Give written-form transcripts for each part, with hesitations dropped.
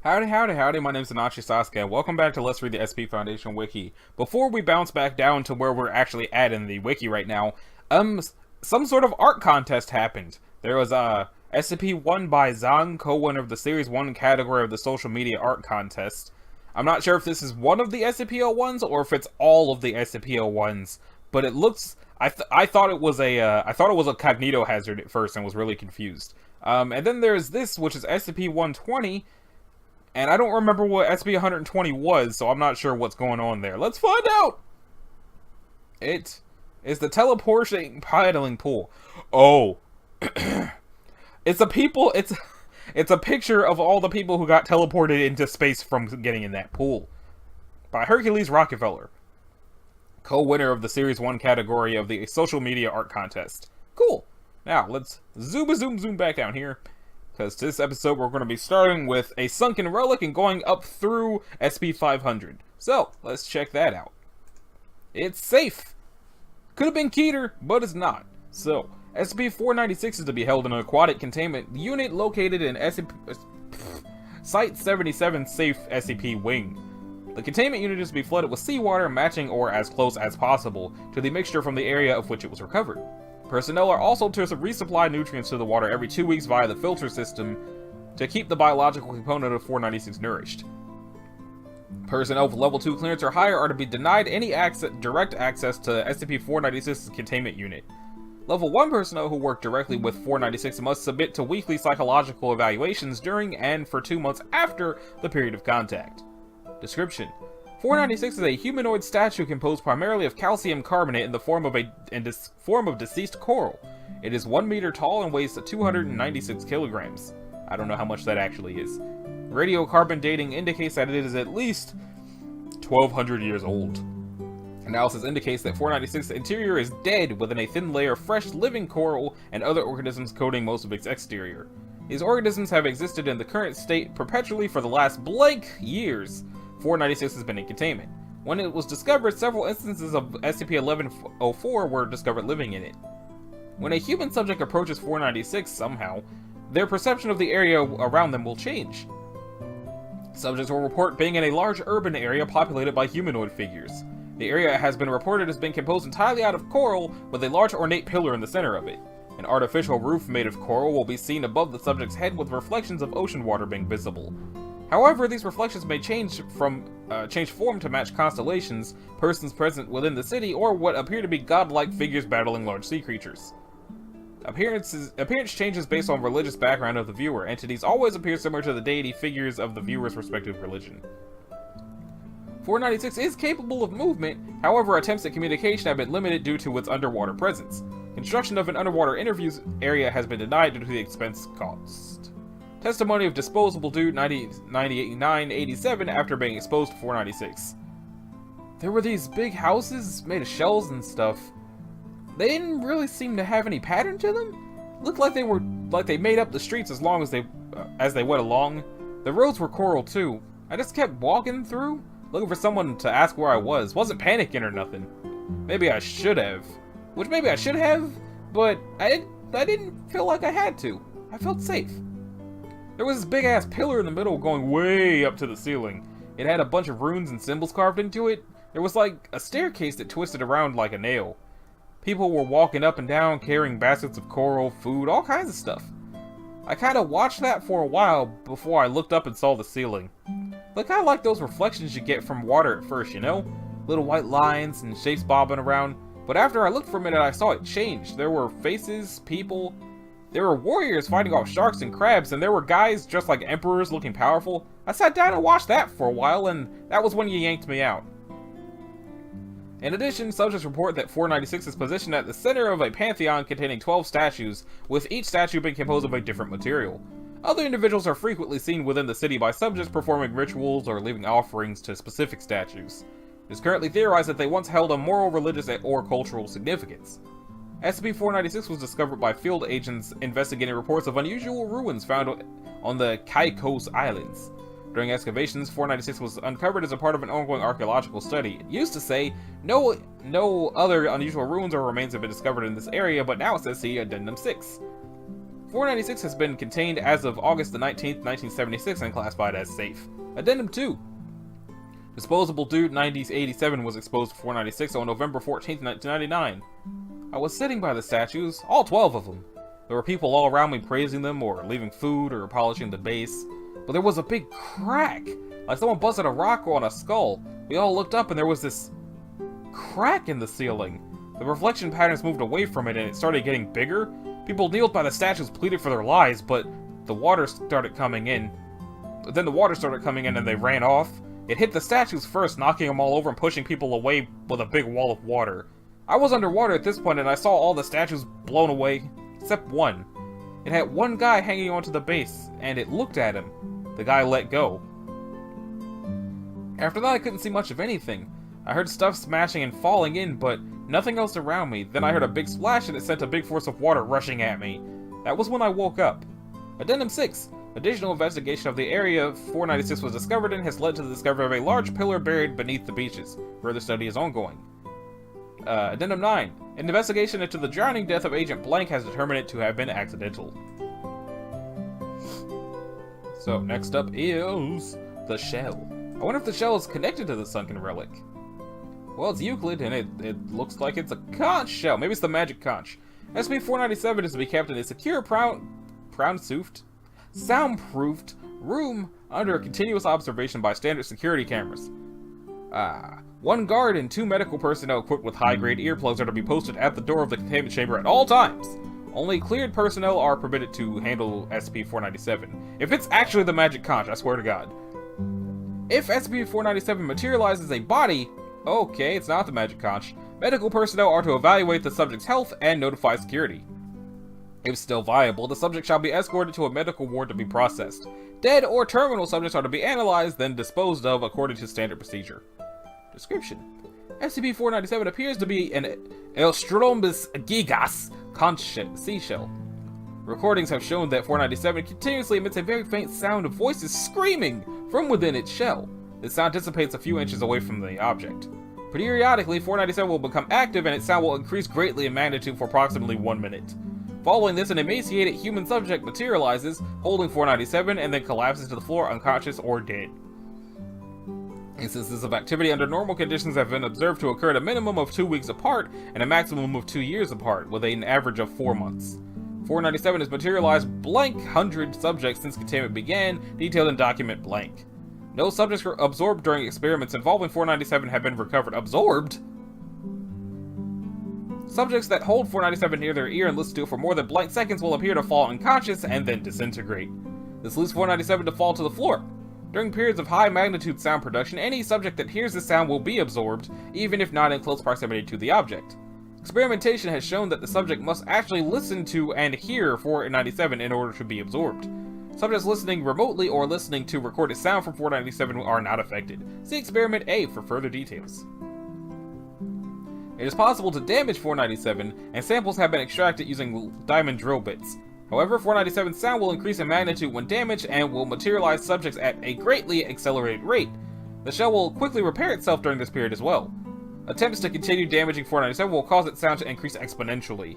Howdy, my name's Anachi Sasuke, and welcome back to Let's Read the SCP Foundation Wiki. Before we bounce back down to where we're actually at in the Wiki right now, some sort of art contest happened. There was, SCP won by Zhang, co-winner of the Series 1 category of the social media art contest. I'm not sure if this is one of the SCP-01s, or if it's all of the SCP-01s, but it looks, I thought it was a cognito hazard at first and was really confused. And then there's this, which is SCP-120, and I don't remember what SCP-120 was, so I'm not sure what's going on there. Let's find out! It is the teleporting paddling pool. Oh. It's a picture of all the people who got teleported into space from getting in that pool. By Hercules Rockefeller. Co-winner of the Series 1 category of the social media art contest. Cool. Now, let's zoom back down here. Because this episode we're going to be starting with a Sunken Relic and going up through SCP-500. So, let's check that out. It's safe! Could have been Keter, but it's not. So, SCP-496 is to be held in an aquatic containment unit located in Site-77 Safe SCP Wing. The containment unit is to be flooded with seawater matching or as close as possible to the mixture from the area of which it was recovered. Personnel are also to resupply nutrients to the water every 2 weeks via the filter system to keep the biological component of 496 nourished. Personnel with level 2 clearance or higher are to be denied any direct access to SCP-496's containment unit. Level 1 personnel who work directly with 496 must submit to weekly psychological evaluations during and for 2 months after the period of contact. Description: 496 is a humanoid statue composed primarily of calcium carbonate in the form of deceased coral. It is 1 meter tall and weighs 296 kilograms. I don't know how much that actually is. Radiocarbon dating indicates that it is at least 1200 years old. Analysis indicates that 496's interior is dead within a thin layer of fresh living coral and other organisms coating most of its exterior. These organisms have existed in the current state perpetually for the last blank years. 496 has been in containment. When it was discovered, several instances of SCP-1104 were discovered living in it. When a human subject approaches 496 somehow, their perception of the area around them will change. Subjects will report being in a large urban area populated by humanoid figures. The area has been reported as being composed entirely out of coral, with a large ornate pillar in the center of it. An artificial roof made of coral will be seen above the subject's head with reflections of ocean water being visible. However, these reflections may change form to match constellations, persons present within the city, or what appear to be godlike figures battling large sea creatures. Appearance changes based on religious background of the viewer. Entities always appear similar to the deity figures of the viewer's respective religion. 496 is capable of movement, however attempts at communication have been limited due to its underwater presence. Construction of an underwater interviews area has been denied due to the expense cost. Testimony of disposable dude 98987 after being exposed to 496. There were these big houses made of shells and stuff. They didn't really seem to have any pattern to them. Looked like they made up the streets as they went along. The roads were coral too. I just kept walking through, looking for someone to ask where I was. Wasn't panicking or nothing. Maybe I should have. But I didn't feel like I had to. I felt safe. There was this big ass pillar in the middle going way up to the ceiling. It had a bunch of runes and symbols carved into it. There was like a staircase that twisted around like a nail. People were walking up and down carrying baskets of coral, food, all kinds of stuff. I kinda watched that for a while before I looked up and saw the ceiling. Look, I like those reflections you get from water at first, you know? Little white lines and shapes bobbing around. But after I looked for a minute, I saw it change. There were faces, people. There were warriors fighting off sharks and crabs, and there were guys just like emperors looking powerful. I sat down and watched that for a while, and that was when you yanked me out. In addition, subjects report that 496 is positioned at the center of a pantheon containing 12 statues, with each statue being composed of a different material. Other individuals are frequently seen within the city by subjects performing rituals or leaving offerings to specific statues. It is currently theorized that they once held a moral, religious, or cultural significance. SCP-496 was discovered by field agents investigating reports of unusual ruins found on the Caicos Islands. During excavations, 496 was uncovered as a part of an ongoing archaeological study. It used to say, no other unusual ruins or remains have been discovered in this area, but now it says see Addendum 6. 496 has been contained as of August the 19th, 1976 and classified as safe. Addendum 2. Disposable Dude 9087 was exposed to 496 on November 14th, 1999. I was sitting by the statues, all 12 of them. There were people all around me praising them, or leaving food, or polishing the base. But there was a big crack, like someone busted a rock on a skull. We all looked up and there was this crack in the ceiling. The reflection patterns moved away from it and it started getting bigger. People kneeled by the statues, pleaded for their lives, but the water started coming in. Then the water started coming in and they ran off. It hit the statues first, knocking them all over and pushing people away with a big wall of water. I was underwater at this point and I saw all the statues blown away, except one. It had one guy hanging onto the base, and it looked at him. The guy let go. After that I couldn't see much of anything. I heard stuff smashing and falling in, but nothing else around me. Then I heard a big splash and it sent a big force of water rushing at me. That was when I woke up. Addendum 6. Additional investigation of the area 496 was discovered in has led to the discovery of a large pillar buried beneath the beaches. Further study is ongoing. Addendum 9. An investigation into the drowning death of Agent Blank has determined it to have been accidental. So, next up is the shell. I wonder if the shell is connected to the Sunken Relic. Well, it's Euclid, and it looks like it's a conch shell. Maybe it's the magic conch. SCP-497 is to be kept in a secure, soundproofed room under continuous observation by standard security cameras. One guard and 2 medical personnel equipped with high-grade earplugs are to be posted at the door of the containment chamber at all times. Only cleared personnel are permitted to handle SCP-497. If it's actually the magic conch, I swear to God. If SCP-497 materializes a body, okay, it's not the magic conch, medical personnel are to evaluate the subject's health and notify security. If still viable, the subject shall be escorted to a medical ward to be processed. Dead or terminal subjects are to be analyzed, then disposed of according to standard procedure. Description: SCP-497 appears to be an Elstrombus gigas conch seashell. Recordings have shown that 497 continuously emits a very faint sound of voices screaming from within its shell. This sound dissipates a few inches away from the object. Periodically, 497 will become active and its sound will increase greatly in magnitude for approximately 1 minute. Following this, an emaciated human subject materializes, holding 497, and then collapses to the floor unconscious or dead. Instances of activity under normal conditions have been observed to occur at a minimum of 2 weeks apart and a maximum of 2 years apart, with an average of 4 months. 497 has materialized blank 100 subjects since containment began, detailed in document blank. No subjects were absorbed during experiments involving 497 have been recovered. Absorbed? Subjects that hold 497 near their ear and listen to it for more than blank seconds will appear to fall unconscious and then disintegrate. This leaves 497 to fall to the floor. During periods of high magnitude sound production, any subject that hears the sound will be absorbed, even if not in close proximity to the object. Experimentation has shown that the subject must actually listen to and hear 497 in order to be absorbed. Subjects listening remotely or listening to recorded sound from 497 are not affected. See Experiment A for further details. It is possible to damage 497, and samples have been extracted using diamond drill bits. However, 497's sound will increase in magnitude when damaged and will materialize subjects at a greatly accelerated rate. The shell will quickly repair itself during this period as well. Attempts to continue damaging 497 will cause its sound to increase exponentially.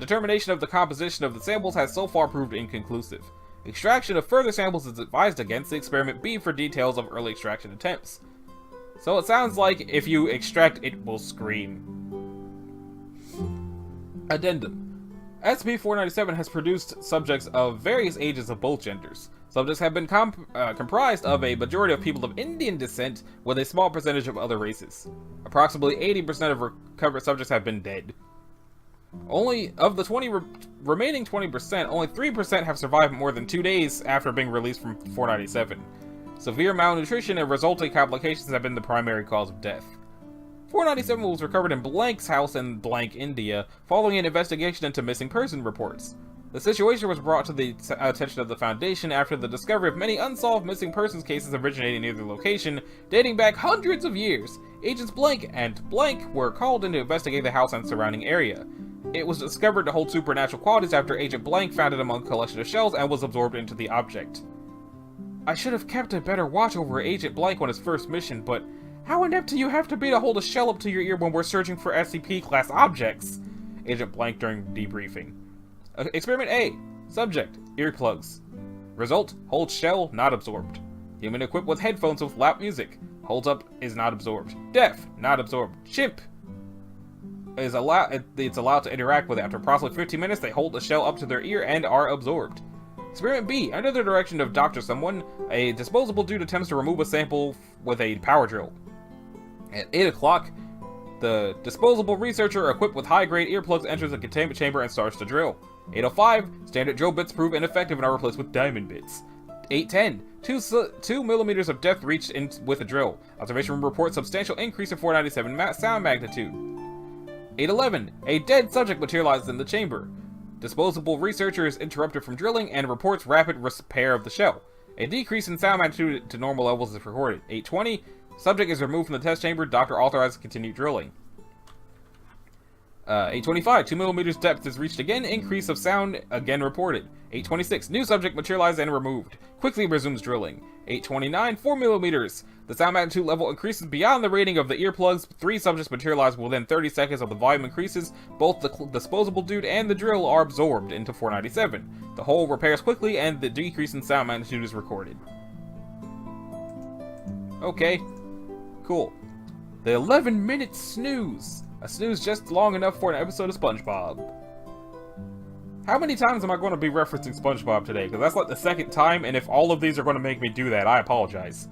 Determination of the composition of the samples has so far proved inconclusive. Extraction of further samples is advised against. The Experiment B for details of early extraction attempts. So it sounds like if you extract, it will scream. Addendum. SCP-497 has produced subjects of various ages of both genders. Subjects have been comprised of a majority of people of Indian descent, with a small percentage of other races. Approximately 80% of recovered subjects have been dead. Only of the remaining 20%, only 3% have survived more than 2 days after being released from 497. Severe malnutrition and resulting complications have been the primary cause of death. 497 was recovered in Blank's house in Blank, India, following an investigation into missing person reports. The situation was brought to the attention of the Foundation after the discovery of many unsolved missing persons cases originating near the location, dating back hundreds of years. Agents Blank and Blank were called in to investigate the house and surrounding area. It was discovered to hold supernatural qualities after Agent Blank found it among a collection of shells and was absorbed into the object. I should have kept a better watch over Agent Blank on his first mission, but how inept do you have to be to hold a shell up to your ear when we're searching for SCP-class objects? Agent Blank during debriefing. Experiment A. Subject, earplugs. Result, holds shell, not absorbed. Human equipped with headphones with loud music. Holds up, is not absorbed. Deaf, not absorbed. Chimp is allowed. It's allowed to interact with it. After approximately 15 minutes, they hold the shell up to their ear and are absorbed. Experiment B. Under the direction of Dr. Someone, a disposable dude attempts to remove a sample with a power drill. At 8 o'clock, the disposable researcher equipped with high-grade earplugs enters the containment chamber and starts to drill. 8:05, standard drill bits prove ineffective and are replaced with diamond bits. 8:10, 2 millimeters of depth reached in with a drill. Observation room reports substantial increase in 497 sound magnitude. 8:11, a dead subject materializes in the chamber. Disposable researcher is interrupted from drilling and reports rapid repair of the shell. A decrease in sound magnitude to normal levels is recorded. 8:20, subject is removed from the test chamber. Doctor authorizes continued drilling. 8:25, 2 millimeters depth is reached again. Increase of sound again reported. 8:26, new subject materialized and removed. Quickly resumes drilling. 8:29, 4 millimeters. The sound magnitude level increases beyond the rating of the earplugs. 3 subjects materialize within 30 seconds of the volume increases. Both the disposable dude and the drill are absorbed into 497. The whole repairs quickly and the decrease in sound magnitude is recorded. Okay. Cool. The 11-minute snooze. A snooze just long enough for an episode of Spongebob. How many times am I going to be referencing Spongebob today? Because that's like the second time, and if all of these are going to make me do that, I apologize.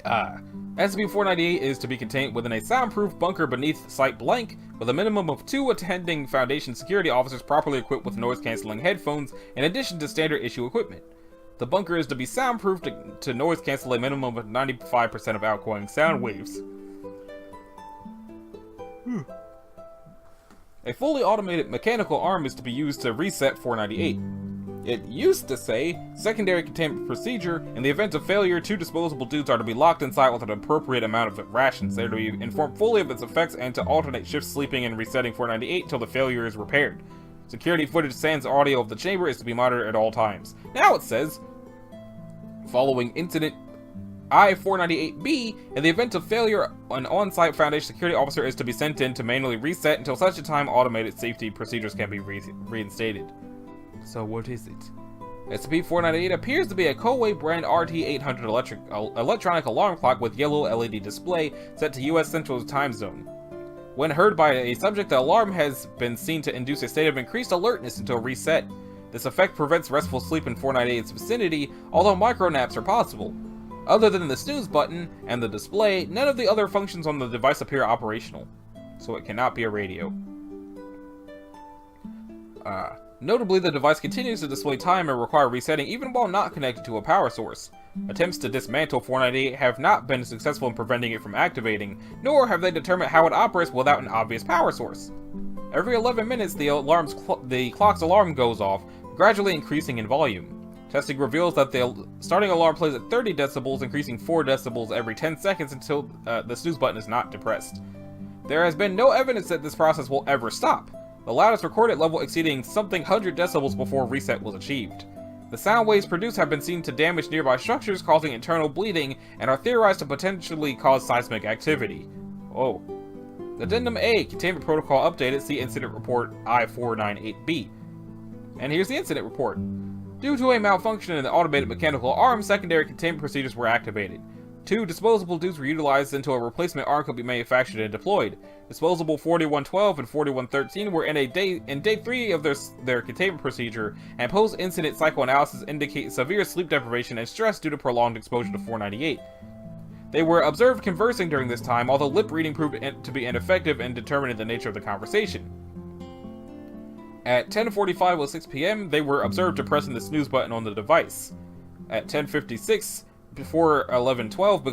SCP-498 is to be contained within a soundproof bunker beneath Site Blank, with a minimum of 2 attending Foundation security officers properly equipped with noise-canceling headphones, in addition to standard-issue equipment. The bunker is to be soundproof to noise-cancel a minimum of 95% of outgoing sound waves. A fully automated mechanical arm is to be used to reset 498. It used to say, secondary containment procedure, in the event of failure, 2 disposable dudes are to be locked inside with an appropriate amount of rations. They are to be informed fully of its effects and to alternate shifts sleeping and resetting 498 till the failure is repaired. Security footage sans audio of the chamber is to be monitored at all times. Now it says, following incident I-498-B, in the event of failure, an on-site Foundation security officer is to be sent in to manually reset until such a time automated safety procedures can be reinstated. So what is it? SCP-498 appears to be a Koei brand RT-800 electronic alarm clock with yellow LED display set to US Central Time Zone. When heard by a subject, the alarm has been seen to induce a state of increased alertness until reset. This effect prevents restful sleep in 498's vicinity, although micro-naps are possible. Other than the snooze button and the display, none of the other functions on the device appear operational. So it cannot be a radio. Notably, the device continues to display time and require resetting even while not connected to a power source. Attempts to dismantle 498 have not been successful in preventing it from activating, nor have they determined how it operates without an obvious power source. Every 11 minutes, the clock's alarm goes off, gradually increasing in volume. Testing reveals that the starting alarm plays at 30 decibels, increasing 4 decibels every 10 seconds until the snooze button is not depressed. There has been no evidence that this process will ever stop, the loudest recorded level exceeding something 100 decibels before reset was achieved. The sound waves produced have been seen to damage nearby structures, causing internal bleeding, and are theorized to potentially cause seismic activity. Oh. Addendum A, Containment Protocol updated, see Incident Report I-498-B. And here's the incident report. Due to a malfunction in the automated mechanical arm, secondary containment procedures were activated. 2 disposable dudes were utilized until a replacement arm could be manufactured and deployed. Disposable 4112 and 4113 were in day 3 of their containment procedure, and post-incident psychoanalysis indicate severe sleep deprivation and stress due to prolonged exposure to 498. They were observed conversing during this time, although lip reading proved to be ineffective in determining the nature of the conversation. At 10:45:06 p.m., they were observed depressing the snooze button on the device. At 10:56, before 11:12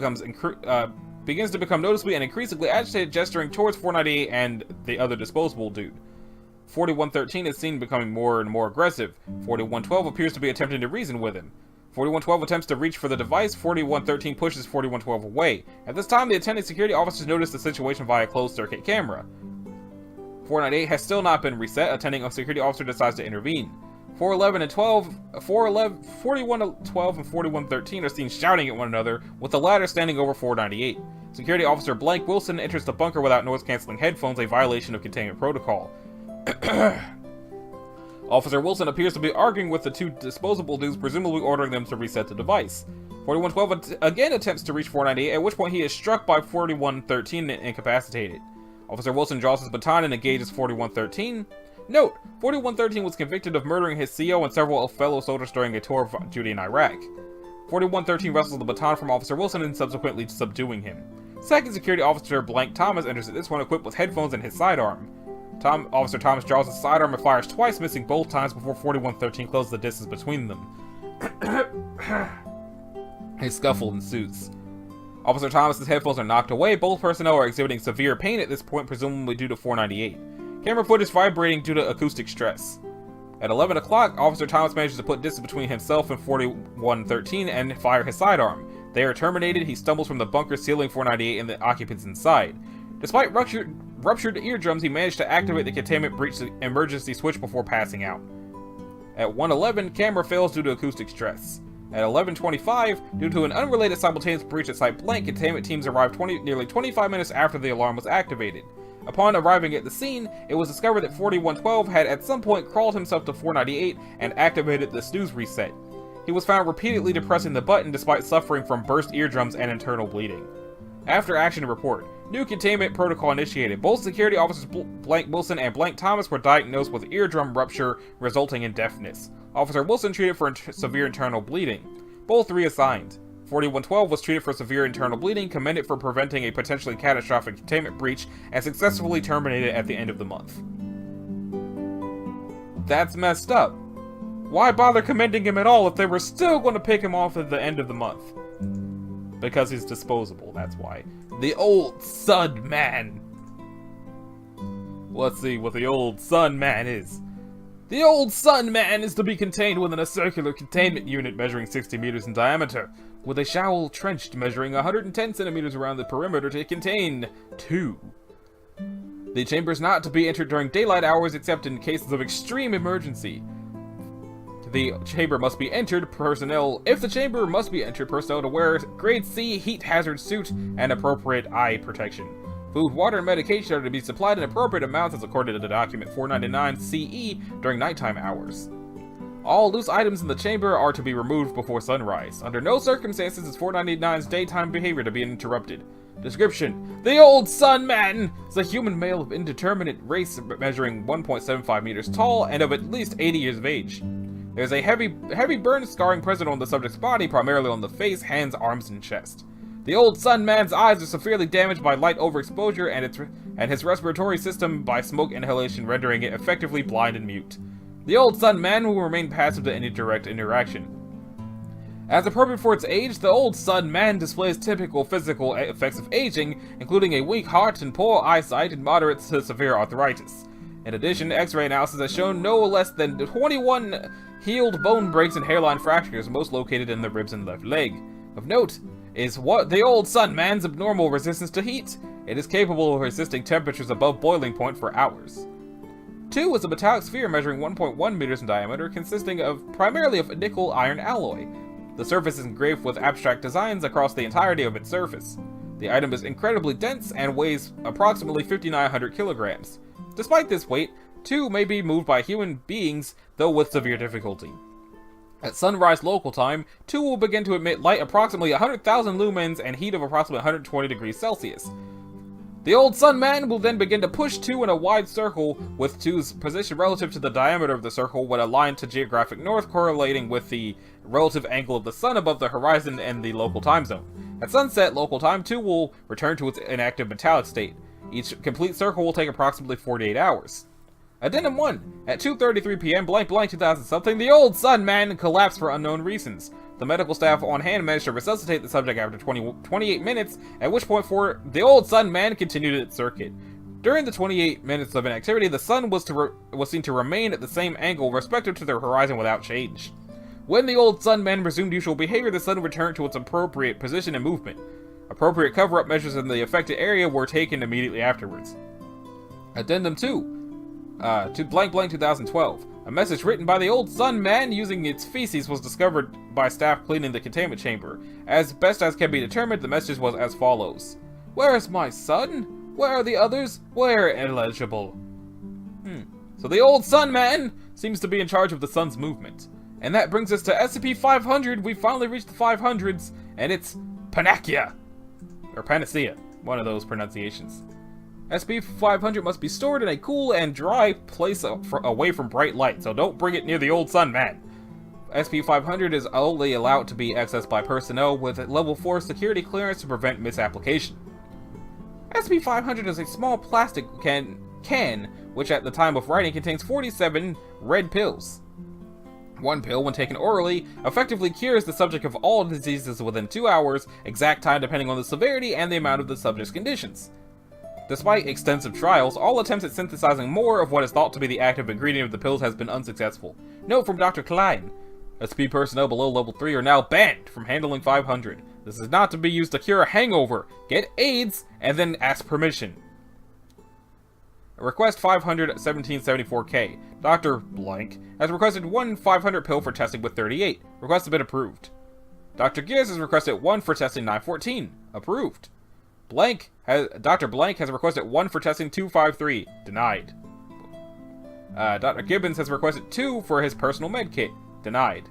begins to become noticeably and increasingly agitated, gesturing towards 498 and the other disposable dude. 4113 is seen becoming more and more aggressive. 4112 appears to be attempting to reason with him. 4112 attempts to reach for the device. 4113 pushes 4112 away. At this time, the attending security officers notice the situation via a closed-circuit camera. 498 has still not been reset. Attending a security officer decides to intervene. 4112 and 4113 are seen shouting at one another, with the latter standing over 498. Security Officer Blank Wilson enters the bunker without noise-canceling headphones, a violation of containment protocol. Officer Wilson appears to be arguing with the two disposable dudes, presumably ordering them to reset the device. 4112 again attempts to reach 498, at which point he is struck by 4113 and incapacitated. Officer Wilson draws his baton and engages 4113. Note, 4113 was convicted of murdering his CO and several fellow soldiers during a tour of duty in Iraq. 4113 wrestles the baton from Officer Wilson and subsequently subduing him. Second Security Officer Blank Thomas enters at this one equipped with headphones and his sidearm. Officer Thomas draws his sidearm and fires twice, missing both times before 4113 closes the distance between them. A scuffle ensues. Officer Thomas's headphones are knocked away. Both personnel are exhibiting severe pain at this point, presumably due to 498. Camera footage vibrating due to acoustic stress. At 11 o'clock, Officer Thomas manages to put distance between himself and 4113 and fire his sidearm. They are terminated. He stumbles from the bunker, sealing 498 and the occupants inside. Despite ruptured eardrums, he managed to activate the containment breach emergency switch before passing out. At 1:11, camera fails due to acoustic stress. At 11:25, due to an unrelated simultaneous breach at Site Blank, containment teams arrived nearly 25 minutes after the alarm was activated. Upon arriving at the scene, it was discovered that 4112 had at some point crawled himself to 498 and activated the snooze reset. He was found repeatedly depressing the button despite suffering from burst eardrums and internal bleeding. After action report, new containment protocol initiated. Both security officers Blank Wilson and Blank Thomas were diagnosed with eardrum rupture resulting in deafness. Officer Wilson treated for severe internal bleeding. Both reassigned. 4112 was treated for severe internal bleeding, commended for preventing a potentially catastrophic containment breach, and successfully terminated at the end of the month. That's messed up. Why bother commending him at all if they were still going to pick him off at the end of the month? Because he's disposable, that's why. The old Sun Man. Let's see what the old Sun Man is. The old Sun Man is to be contained within a circular containment unit measuring 60 meters in diameter, with a shovel trench measuring 110 centimeters around the perimeter to contain 2. The chamber is not to be entered during daylight hours except in cases of extreme emergency. The chamber must be entered, personnel to wear grade C heat hazard suit and appropriate eye protection. Food, water, and medication are to be supplied in appropriate amounts as according to the document 499 CE during nighttime hours. All loose items in the chamber are to be removed before sunrise. Under no circumstances is 499's daytime behavior to be interrupted. Description: the old Sun Man is a human male of indeterminate race measuring 1.75 meters tall and of at least 80 years of age. There's a heavy burn scarring present on the subject's body, primarily on the face, hands, arms, and chest. The old Sun Man's eyes are severely damaged by light overexposure and his respiratory system by smoke inhalation, rendering it effectively blind and mute. The old Sun Man will remain passive to any direct interaction. As appropriate for its age, the old Sun Man displays typical physical effects of aging, including a weak heart and poor eyesight and moderate to severe arthritis. In addition, X-ray analysis has shown no less than 21 healed bone breaks and hairline fractures, most located in the ribs and left leg. Of note is what the old Sun Man's abnormal resistance to heat. It is capable of resisting temperatures above boiling point for hours. 2 is a metallic sphere measuring 1.1 meters in diameter, consisting primarily of nickel iron alloy. The surface is engraved with abstract designs across the entirety of its surface. The item is incredibly dense and weighs approximately 5,900 kilograms. Despite this weight, 2 may be moved by human beings, though with severe difficulty. At sunrise local time, 2 will begin to emit light approximately 100,000 lumens and heat of approximately 120 degrees Celsius. The old Sun Man will then begin to push 2 in a wide circle, with 2's position relative to the diameter of the circle when aligned to geographic north, correlating with the relative angle of the sun above the horizon and the local time zone. At sunset local time, 2 will return to its inactive metallic state. Each complete circle will take approximately 48 hours. Addendum 1. At 2:33 p.m. blank 2000 something, the old Sun Man collapsed for unknown reasons. The medical staff on hand managed to resuscitate the subject after 28 minutes, at which point the old Sun Man continued its circuit. During the 28 minutes of inactivity, the sun was seen to remain at the same angle respective to the horizon without change. When the old Sun Man resumed usual behavior, the sun returned to its appropriate position and movement. Appropriate cover-up measures in the affected area were taken immediately afterwards. Addendum 2. To blank 2012. A message written by the old Sun Man using its feces was discovered by staff cleaning the containment chamber. As best as can be determined, the message was as follows. Where is my son? Where are the others? Where illegible? So the old Sun Man seems to be in charge of the sun's movement. And that brings us to SCP-500. We finally reached the 500s, and it's Panacea. Or Panacea, one of those pronunciations. SCP-500 must be stored in a cool and dry place away from bright light, so don't bring it near the old sun, man. SCP-500 is only allowed to be accessed by personnel with a level 4 security clearance to prevent misapplication. SCP-500 is a small plastic can, which at the time of writing contains 47 red pills. One pill, when taken orally, effectively cures the subject of all diseases within 2 hours, exact time depending on the severity and the amount of the subject's conditions. Despite extensive trials, all attempts at synthesizing more of what is thought to be the active ingredient of the pills has been unsuccessful. Note from Dr. Klein. SCP personnel below level 3 are now banned from handling 500. This is not to be used to cure a hangover. Get AIDS, and then ask permission. Request 500-1774K. Dr. Blank has requested one 500 pill for testing with 38. Request has been approved. Dr. Gears has requested one for testing 914. Approved. Dr. Blank has requested one for testing 253. Denied. Dr. Gibbons has requested 2 for his personal med kit. Denied.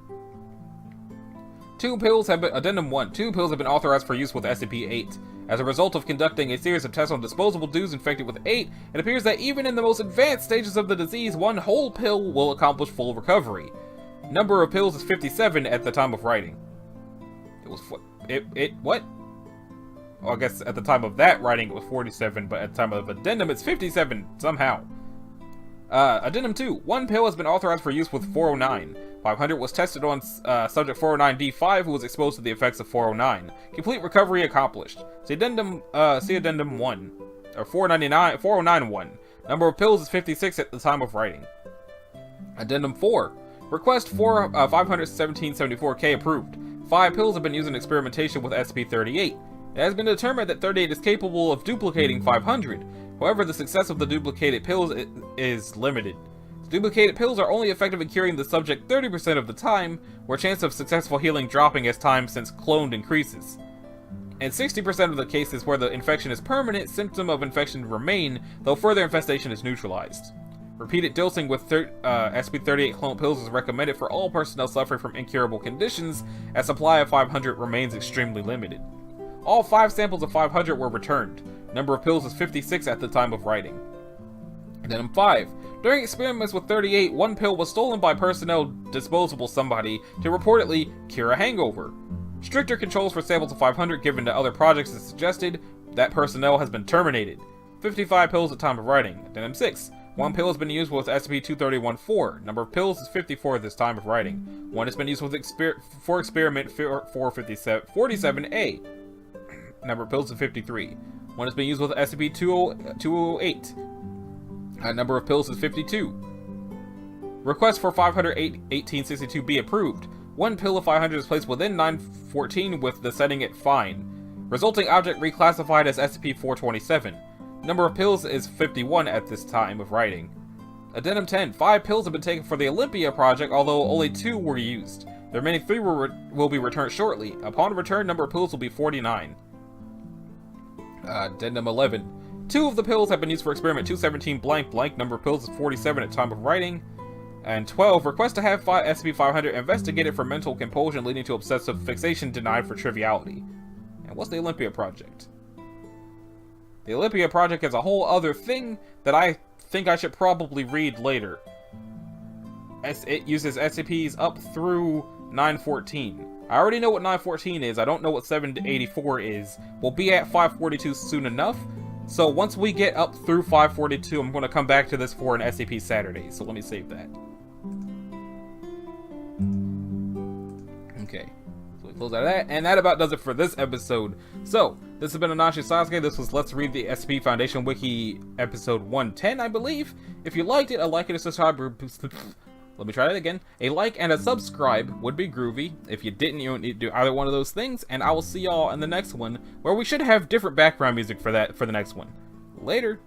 Addendum 1. 2 pills have been authorized for use with SCP-8. As a result of conducting a series of tests on disposable dudes infected with 8, it appears that even in the most advanced stages of the disease, one whole pill will accomplish full recovery. Number of pills is 57 at the time of writing. What? Well, I guess at the time of that writing it was 47, but at the time of Addendum it's 57, somehow. Addendum 2. 1 pill has been authorized for use with 409. 500 was tested on subject 409D5 who was exposed to the effects of 409. Complete recovery accomplished. See Addendum 1. Or 409-1. Number of pills is 56 at the time of writing. Addendum 4. Request 517-74K approved. 5 pills have been used in experimentation with SCP-38. It has been determined that 38 is capable of duplicating 500. However, the success of the duplicated pills is limited. Duplicated pills are only effective in curing the subject 30% of the time, where chance of successful healing dropping as time since cloned increases. In 60% of the cases where the infection is permanent, symptoms of infection remain, though further infestation is neutralized. Repeated dosing with SCP-38 clone pills is recommended for all personnel suffering from incurable conditions, as supply of 500 remains extremely limited. All 5 samples of 500 were returned. Number of pills is 56 at the time of writing. Addendum 5. During experiments with 38, 1 pill was stolen by personnel disposable somebody to reportedly cure a hangover. Stricter controls for samples of 500 given to other projects is suggested. That personnel has been terminated. 55 pills at time of writing. Addendum 6. 1 pill has been used with SCP-231-4. Number of pills is 54 at this time of writing. 1 has been used with for experiment 447A. Number of pills is 53. 1 has been used with SCP-208. Number of pills is 52. Request for 500-1862 approved. 1 pill of 500 is placed within 914 with the setting at fine. Resulting object reclassified as SCP-427. Number of pills is 51 at this time of writing. Addendum 10. 5 pills have been taken for the Olympia project, although only 2 were used. The remaining 3 will be returned shortly. Upon return, number of pills will be 49. Addendum 11. 2 of the pills have been used for experiment 217 blank blank. Number of pills is 47 at time of writing. And 12. Request to have SCP-500 investigated for mental compulsion leading to obsessive fixation denied for triviality. And what's the Olympia project? The Olympia project is a whole other thing that I think I should probably read later. It uses SCPs up through 914. I already know what 914 is. I don't know what 784 is. We'll be at 542 soon enough. So once we get up through 542, I'm going to come back to this for an SCP Saturday. So let me save that. Okay. So we close out of that. And that about does it for this episode. So, this has been Anashi Sasuke. This was Let's Read the SCP Foundation Wiki episode 110, I believe. If you liked it, a like and a subscribe. Let me try that again. A like and a subscribe would be groovy. If you didn't, you don't need to do either one of those things. And I will see y'all in the next one, where we should have different background music for the next one. Later.